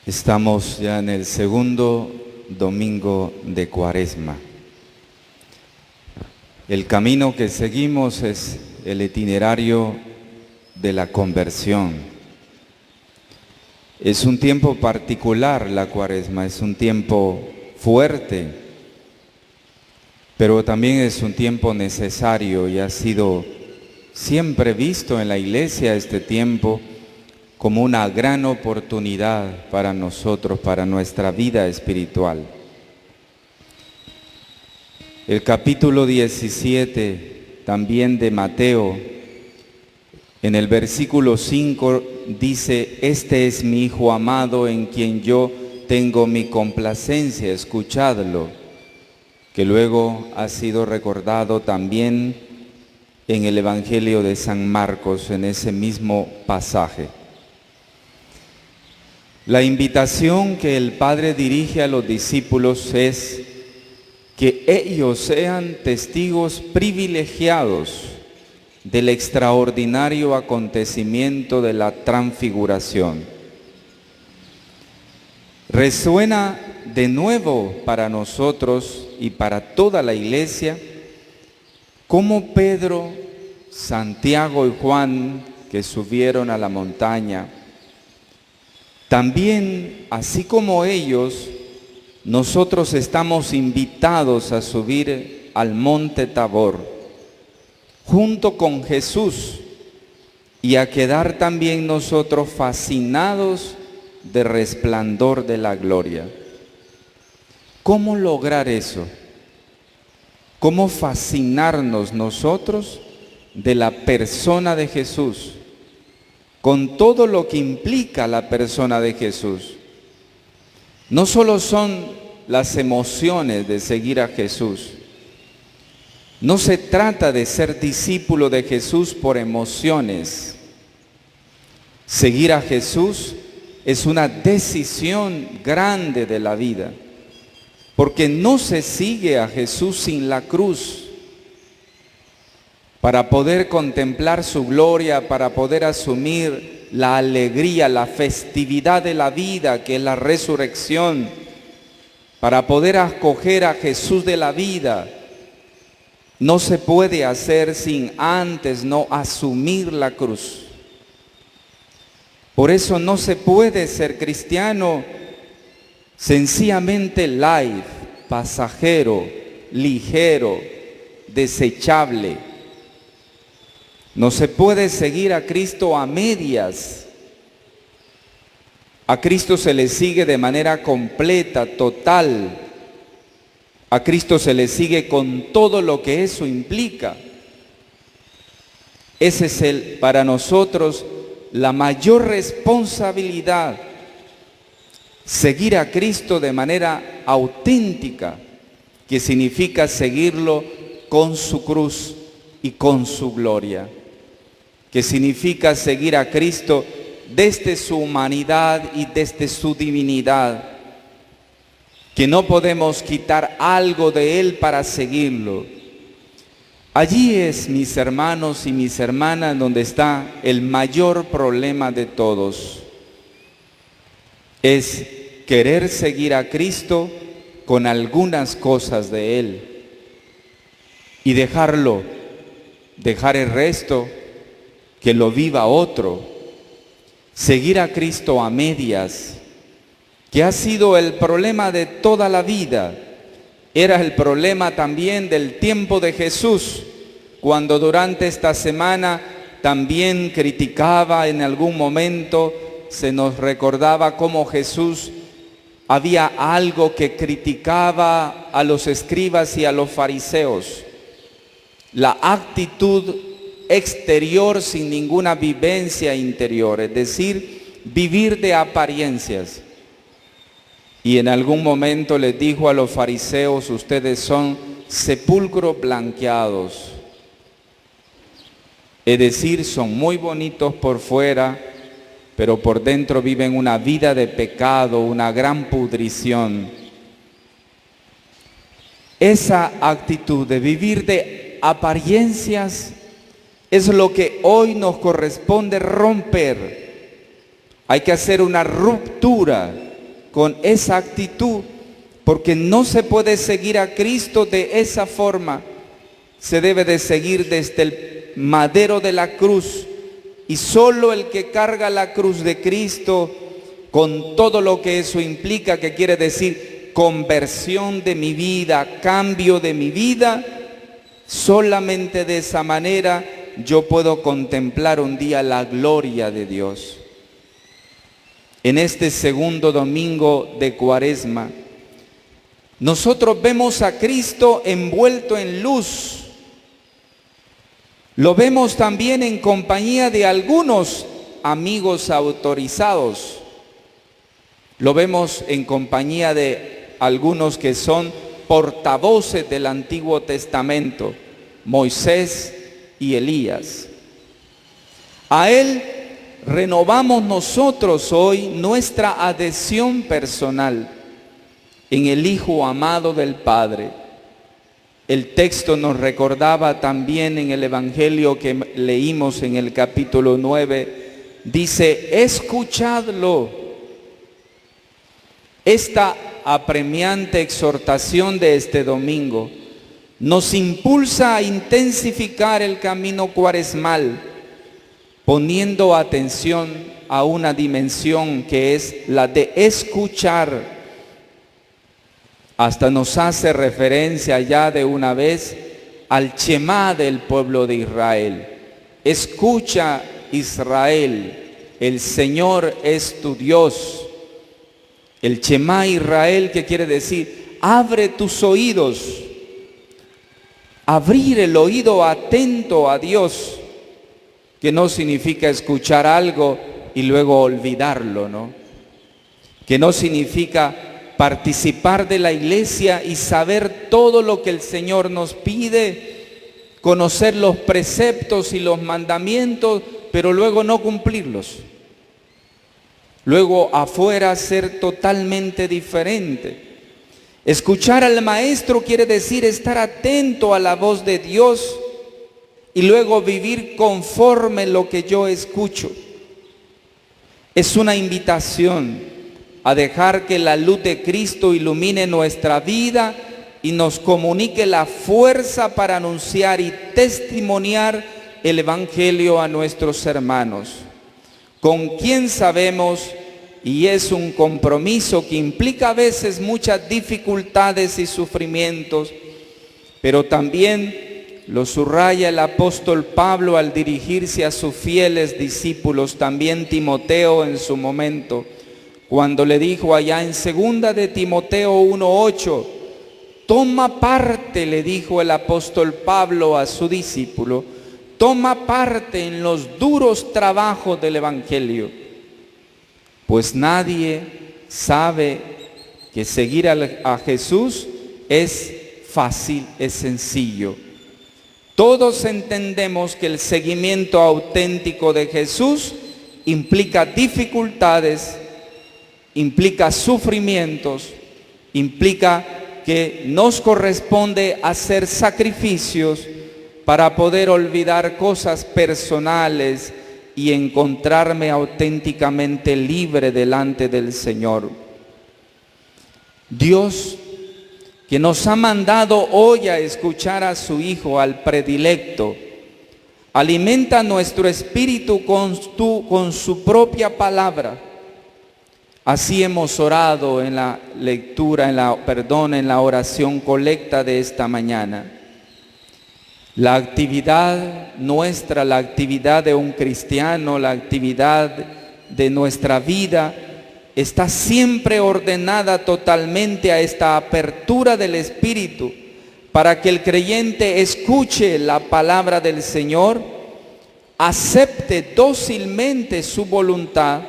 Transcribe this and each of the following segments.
Estamos ya en el segundo domingo de Cuaresma. El camino que seguimos es el itinerario de la conversión. Es un tiempo particular la Cuaresma, es un tiempo fuerte, pero también es un tiempo necesario y ha sido siempre visto en la Iglesia este tiempo como una gran oportunidad para nosotros, para nuestra vida espiritual. El capítulo 17 también de Mateo, en el versículo 5 dice: "Este es mi Hijo amado en quien yo tengo mi complacencia, escuchadlo", que luego ha sido recordado también en el Evangelio de San Marcos, en ese mismo pasaje. La invitación que el Padre dirige a los discípulos es que ellos sean testigos privilegiados del extraordinario acontecimiento de la transfiguración. Resuena de nuevo para nosotros y para toda la Iglesia cómo Pedro, Santiago y Juan, que subieron a la montaña, también, así como ellos, nosotros estamos invitados a subir al monte Tabor, junto con Jesús, y a quedar también nosotros fascinados del resplandor de la gloria. ¿Cómo lograr eso? ¿Cómo fascinarnos nosotros de la persona de Jesús, con todo lo que implica la persona de Jesús? No solo son las emociones de seguir a Jesús. No se trata de ser discípulo de Jesús por emociones. Seguir a Jesús es una decisión grande de la vida, porque no se sigue a Jesús sin la cruz. Para poder contemplar su gloria, para poder asumir la alegría, la festividad de la vida, que es la resurrección, para poder acoger a Jesús de la vida, no se puede hacer sin antes no asumir la cruz. Por eso no se puede ser cristiano sencillamente light, pasajero, ligero, desechable. No se puede seguir a Cristo a medias. A Cristo se le sigue de manera completa, total. A Cristo se le sigue con todo lo que eso implica. Ese es para nosotros la mayor responsabilidad. Seguir a Cristo de manera auténtica, que significa seguirlo con su cruz y con su gloria, que significa seguir a Cristo desde su humanidad y desde su divinidad, que no podemos quitar algo de Él para seguirlo. Allí es, mis hermanos y mis hermanas, donde está el mayor problema de todos. Es querer seguir a Cristo con algunas cosas de Él y dejar el resto, que lo viva otro. Seguir a Cristo a medias, que ha sido el problema de toda la vida. Era el problema también del tiempo de Jesús, cuando durante esta semana también criticaba en algún momento, se nos recordaba cómo Jesús había algo que criticaba a los escribas y a los fariseos: la actitud exterior sin ninguna vivencia interior, es decir, vivir de apariencias. Y en algún momento les dijo a los fariseos: ustedes son sepulcros blanqueados, es decir, son muy bonitos por fuera, pero por dentro viven una vida de pecado, una gran pudrición. Esa actitud de vivir de apariencias es lo que hoy nos corresponde romper. Hay que hacer una ruptura con esa actitud, porque no se puede seguir a Cristo de esa forma. Se debe de seguir desde el madero de la cruz, y solo el que carga la cruz de Cristo con todo lo que eso implica, que quiere decir conversión de mi vida, cambio de mi vida, solamente de esa manera yo puedo contemplar un día la gloria de Dios. En este segundo domingo de Cuaresma, nosotros vemos a Cristo envuelto en luz. Lo vemos también en compañía de algunos amigos autorizados. Lo vemos en compañía de algunos que son portavoces del Antiguo Testamento, Moisés y Elías. A Él renovamos nosotros hoy nuestra adhesión personal en el Hijo amado del Padre. El texto nos recordaba también en el Evangelio que leímos en el capítulo 9, dice: escuchadlo. Esta apremiante exhortación de este domingo nos impulsa a intensificar el camino cuaresmal, poniendo atención a una dimensión que es la de escuchar. Hasta nos hace referencia ya de una vez al Shemá del pueblo de Israel. Escucha, Israel, el Señor es tu Dios. El Shemá Israel, que quiere decir, abre tus oídos, abrir el oído atento a Dios, que no significa escuchar algo y luego olvidarlo, ¿no? Que no significa participar de la iglesia y saber todo lo que el Señor nos pide, conocer los preceptos y los mandamientos, pero luego no cumplirlos. Luego afuera ser totalmente diferente. Escuchar al Maestro quiere decir estar atento a la voz de Dios y luego vivir conforme lo que yo escucho. Es una invitación a dejar que la luz de Cristo ilumine nuestra vida y nos comunique la fuerza para anunciar y testimoniar el Evangelio a nuestros hermanos, con quien sabemos, y es un compromiso que implica a veces muchas dificultades y sufrimientos, pero también lo subraya el apóstol Pablo al dirigirse a sus fieles discípulos, también Timoteo en su momento, cuando le dijo allá en 2 de Timoteo 1:8, toma parte, le dijo el apóstol Pablo a su discípulo, toma parte en los duros trabajos del Evangelio, pues nadie sabe que seguir a Jesús es fácil, es sencillo. Todos entendemos que el seguimiento auténtico de Jesús implica dificultades, implica sufrimientos, implica que nos corresponde hacer sacrificios para poder olvidar cosas personales y encontrarme auténticamente libre delante del Señor. Dios, que nos ha mandado hoy a escuchar a su Hijo, al predilecto, alimenta nuestro espíritu con su propia palabra. Así hemos orado en la lectura, en la oración colecta de esta mañana. La actividad nuestra, la actividad de un cristiano, la actividad de nuestra vida, está siempre ordenada totalmente a esta apertura del Espíritu, para que el creyente escuche la palabra del Señor, acepte dócilmente su voluntad,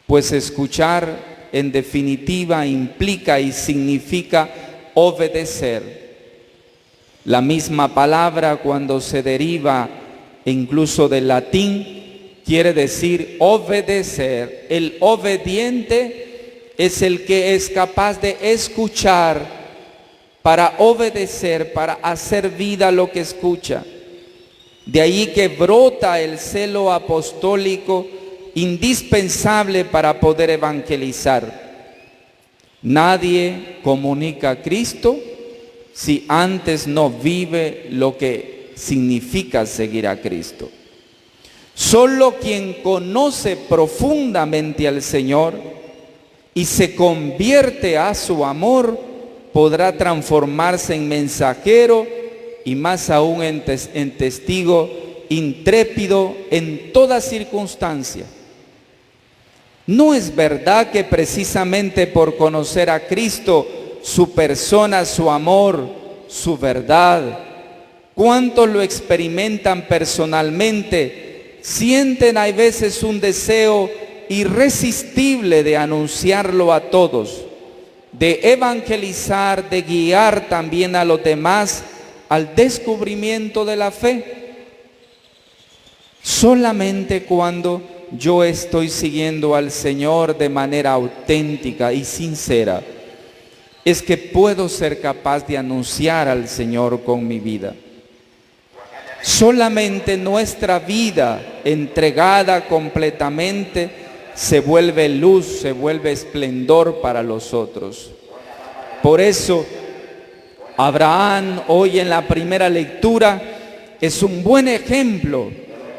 pues escuchar en definitiva implica y significa obedecer. La misma palabra, cuando se deriva incluso del latín, quiere decir obedecer. El obediente es el que es capaz de escuchar para obedecer, para hacer vida lo que escucha. De ahí que brota el celo apostólico indispensable para poder evangelizar. Nadie comunica a Cristo si antes no vive lo que significa seguir a Cristo. Solo quien conoce profundamente al Señor y se convierte a su amor podrá transformarse en mensajero y más aún en testigo intrépido en toda circunstancia. ¿No es verdad que precisamente por conocer a Cristo, su persona, su amor, su verdad, cuántos lo experimentan personalmente, sienten a veces un deseo irresistible de anunciarlo a todos, de evangelizar, de guiar también a los demás al descubrimiento de la fe? Solamente cuando yo estoy siguiendo al Señor de manera auténtica y sincera, es que puedo ser capaz de anunciar al Señor con mi vida. Solamente nuestra vida entregada completamente se vuelve luz, se vuelve esplendor para los otros. Por eso, Abraham hoy en la primera lectura es un buen ejemplo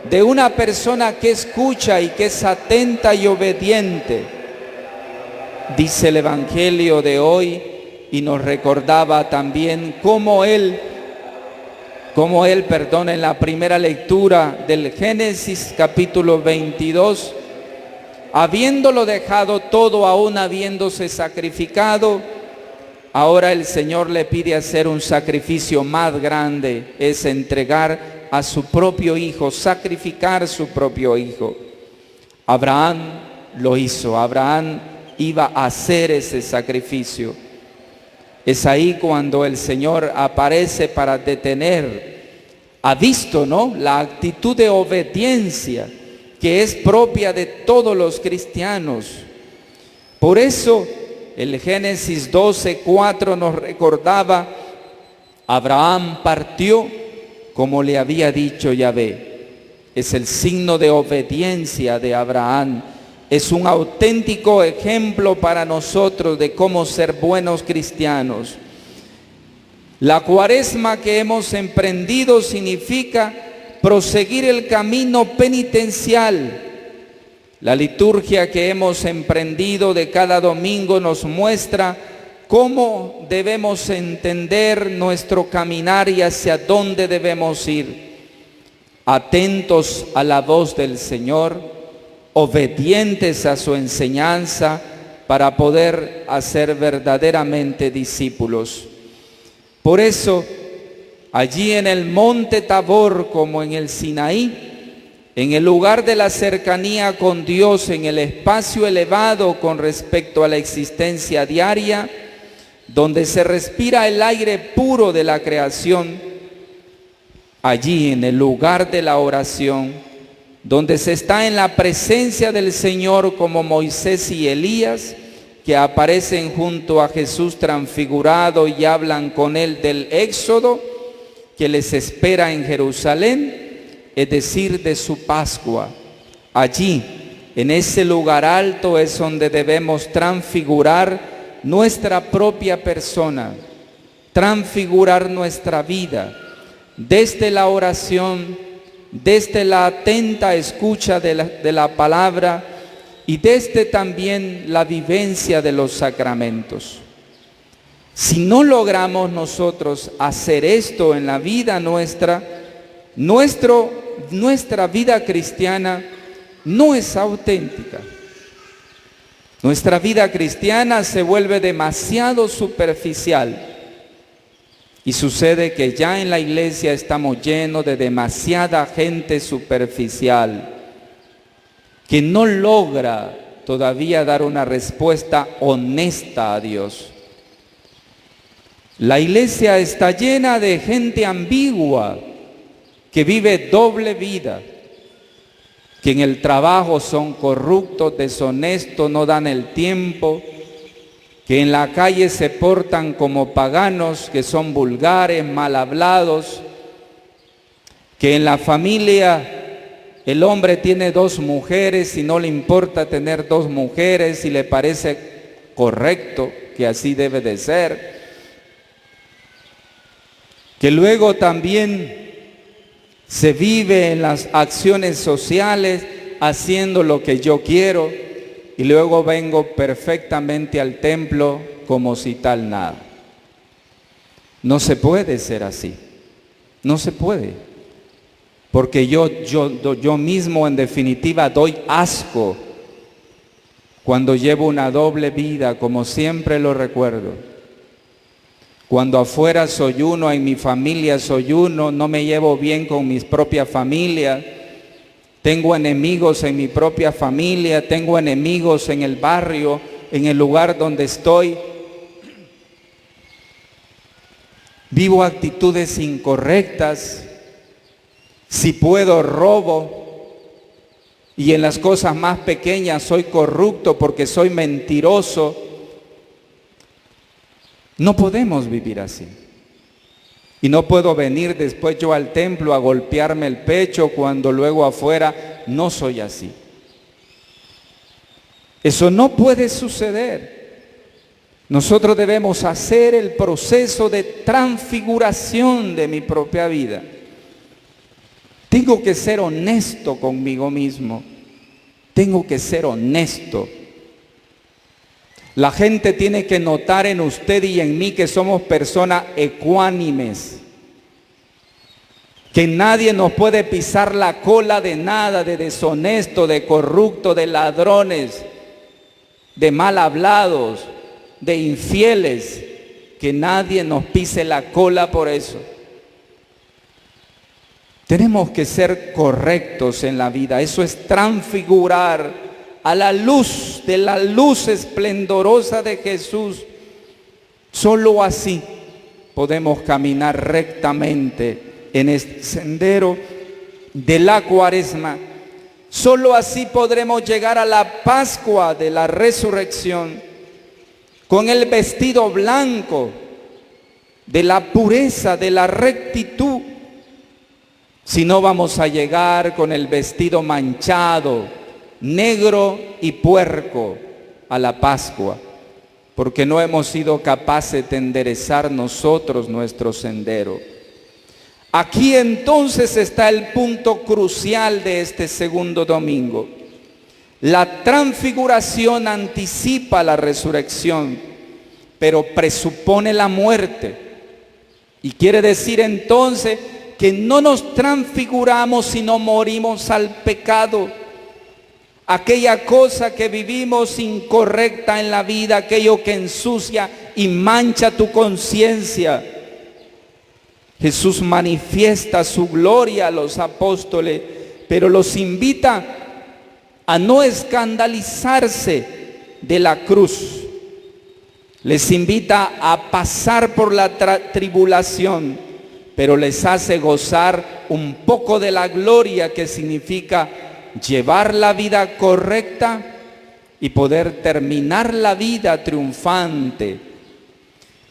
de una persona que escucha y que es atenta y obediente. Dice el Evangelio de hoy y nos recordaba también cómo él, en la primera lectura del Génesis capítulo 22, habiéndolo dejado todo, aún habiéndose sacrificado, ahora el Señor le pide hacer un sacrificio más grande, es entregar a su propio hijo, sacrificar su propio hijo. Abraham lo hizo, Abraham iba a hacer ese sacrificio. Es ahí cuando el Señor aparece para detener. Ha visto, ¿no?, la actitud de obediencia que es propia de todos los cristianos. Por eso el Génesis 12:4 nos recordaba: Abraham partió como le había dicho Yahvé. Es el signo de obediencia de Abraham. Es un auténtico ejemplo para nosotros de cómo ser buenos cristianos. La cuaresma que hemos emprendido significa proseguir el camino penitencial. La liturgia que hemos emprendido de cada domingo nos muestra cómo debemos entender nuestro caminar y hacia dónde debemos ir. Atentos a la voz del Señor, obedientes a su enseñanza para poder hacer verdaderamente discípulos. Por eso, allí en el monte Tabor como en el Sinaí, en el lugar de la cercanía con Dios, en el espacio elevado con respecto a la existencia diaria, donde se respira el aire puro de la creación, allí en el lugar de la oración, donde se está en la presencia del Señor como Moisés y Elías, que aparecen junto a Jesús transfigurado y hablan con él del éxodo que les espera en Jerusalén, es decir, de su Pascua. Allí, en ese lugar alto, es donde debemos transfigurar nuestra propia persona, transfigurar nuestra vida, desde la oración, desde la atenta escucha de la palabra y desde también la vivencia de los sacramentos. Si no logramos nosotros hacer esto en la vida nuestra, nuestra vida cristiana no es auténtica. Nuestra vida cristiana se vuelve demasiado superficial y sucede que ya en la iglesia estamos llenos de demasiada gente superficial que no logra todavía dar una respuesta honesta a Dios. La iglesia está llena de gente ambigua que vive doble vida, que en el trabajo son corruptos, deshonestos, no dan el tiempo, que en la calle se portan como paganos, que son vulgares, mal hablados, que en la familia el hombre tiene 2 mujeres y no le importa tener 2 mujeres y le parece correcto, que así debe de ser. Que luego también se vive en las acciones sociales haciendo lo que yo quiero y luego vengo perfectamente al templo como si tal nada. No se puede ser así, no se puede, porque yo mismo en definitiva doy asco cuando llevo una doble vida, como siempre lo recuerdo. Cuando afuera soy uno, en mi familia soy uno, no me llevo bien con mis propias familias, tengo enemigos en mi propia familia, tengo enemigos en el barrio, en el lugar donde estoy. Vivo actitudes incorrectas, si puedo robo, y en las cosas más pequeñas soy corrupto porque soy mentiroso. No podemos vivir así. Y no puedo venir después yo al templo a golpearme el pecho cuando luego afuera no soy así. Eso no puede suceder. Nosotros debemos hacer el proceso de transfiguración de mi propia vida. Tengo que ser honesto conmigo mismo. Tengo que ser honesto. La gente tiene que notar en usted y en mí que somos personas ecuánimes, que nadie nos puede pisar la cola de nada, de deshonesto, de corrupto, de ladrones, de mal hablados, de infieles, que nadie nos pise la cola por eso. Tenemos que ser correctos en la vida, eso es transfigurar a la luz de la luz esplendorosa de Jesús. Solo así podemos caminar rectamente en este sendero de la Cuaresma. Solo así podremos llegar a la Pascua de la Resurrección con el vestido blanco de la pureza, de la rectitud. Si no, vamos a llegar con el vestido manchado, negro y puerco a la Pascua, porque no hemos sido capaces de enderezar nosotros nuestro sendero. Aquí entonces está el punto crucial de este segundo domingo. La transfiguración anticipa la resurrección, pero presupone la muerte. Y quiere decir entonces que no nos transfiguramos sino morimos al pecado. Aquella cosa que vivimos incorrecta en la vida, aquello que ensucia y mancha tu conciencia. Jesús manifiesta su gloria a los apóstoles, pero los invita a no escandalizarse de la cruz. Les invita a pasar por la tribulación, pero les hace gozar un poco de la gloria que significa llevar la vida correcta y poder terminar la vida triunfante.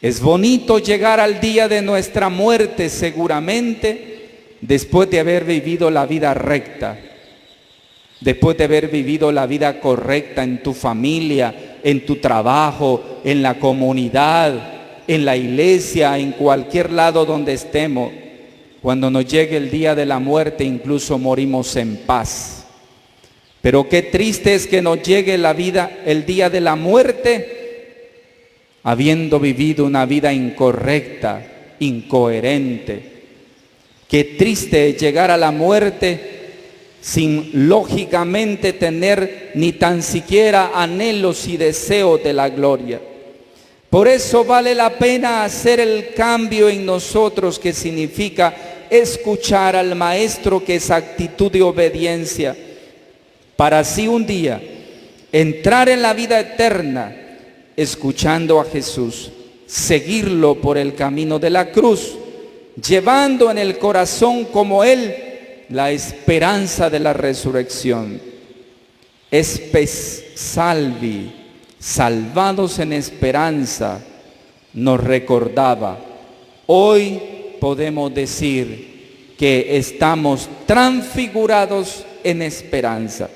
Es bonito llegar al día de nuestra muerte seguramente después de haber vivido la vida recta, después de haber vivido la vida correcta en tu familia, en tu trabajo, en la comunidad, en la iglesia, en cualquier lado donde estemos. Cuando nos llegue el día de la muerte incluso morimos en paz. Pero qué triste es que nos llegue el día de la muerte, habiendo vivido una vida incorrecta, incoherente. Qué triste es llegar a la muerte sin lógicamente tener ni tan siquiera anhelos y deseos de la gloria. Por eso vale la pena hacer el cambio en nosotros, que significa escuchar al Maestro, que es actitud de obediencia, para así un día entrar en la vida eterna escuchando a Jesús, seguirlo por el camino de la cruz, llevando en el corazón como Él la esperanza de la resurrección. Espes salvi, salvados en esperanza, nos recordaba. Hoy podemos decir que estamos transfigurados en esperanza.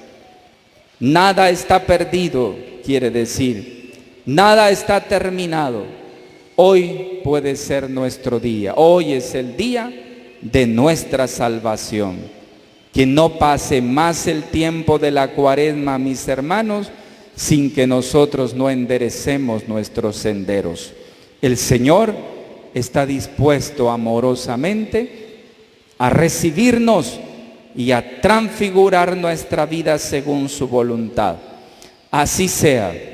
Nada está perdido, quiere decir. Nada está terminado. Hoy puede ser nuestro día. Hoy es el día de nuestra salvación. Que no pase más el tiempo de la Cuaresma, mis hermanos, sin que nosotros no enderecemos nuestros senderos. El Señor está dispuesto amorosamente a recibirnos y a transfigurar nuestra vida según su voluntad. Así sea.